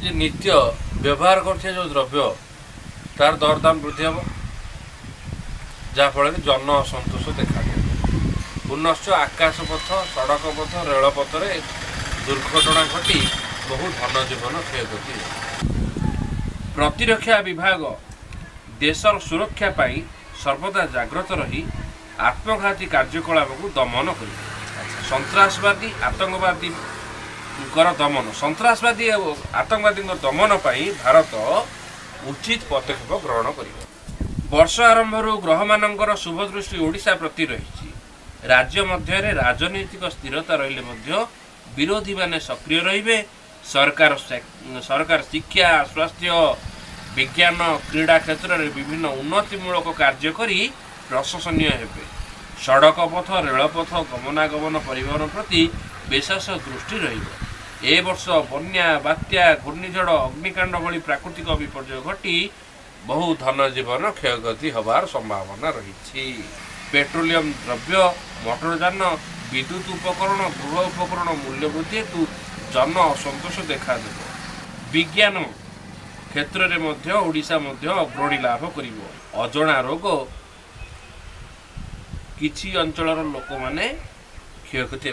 जे नित्य व्यवहार कर जो द्रव्य तार दरदाम वृद्धि हम जहाँफल जन असंतोष देखा पुनश्च आकाशपथ सड़क पथ रेलपथ में दुर्घटना घटी बहु धन जीवन क्षयक्षति। प्रतिरक्षा विभाग देशर सुरक्षा पाई सर्वदा जाग्रत रही आत्मघाती कार्यकलाप को दमन कर सन्त्रासवादी आतंकवादी दमन सन्त्रासवादी आतंकवादी दमन पाई भारत उचित पदक्षेप ग्रहण कर वर्ष आरंभ ग्रह मानकर शुभ दृष्टि ओडिशा प्रति रही राज्य मध्य राजनैतिक स्थिरता रही विरोधी माने सक्रिय रे सरकार शिक्षा स्वास्थ्य विज्ञान क्रीड़ा क्षेत्र में विभिन्न उन्नतिमूलक कार्य करी प्रशंसनीय हेबे। सड़क पथ रेलपथ गमनागमन परिवहन प्रति विशेष दृष्टि रहिबो। ए वर्ष बन्या बात्या घूर्णिझड़ अग्निकांड भली प्राकृतिक विपर्यय घटी बहु धन जीवन क्षयक्षति हबार संभावना रही। पेट्रोलियम द्रव्य मोटरयान विद्युत उपकरण गृह उपकरण मूल्य वृद्धि हेतु जन असंतोष देखा विज्ञान क्षेत्र में मध्य ओडिशा मध्य अग्रणी लाभ करिवो। अजଣା रोग किछि अंचलर लोक माने क्षयक्षति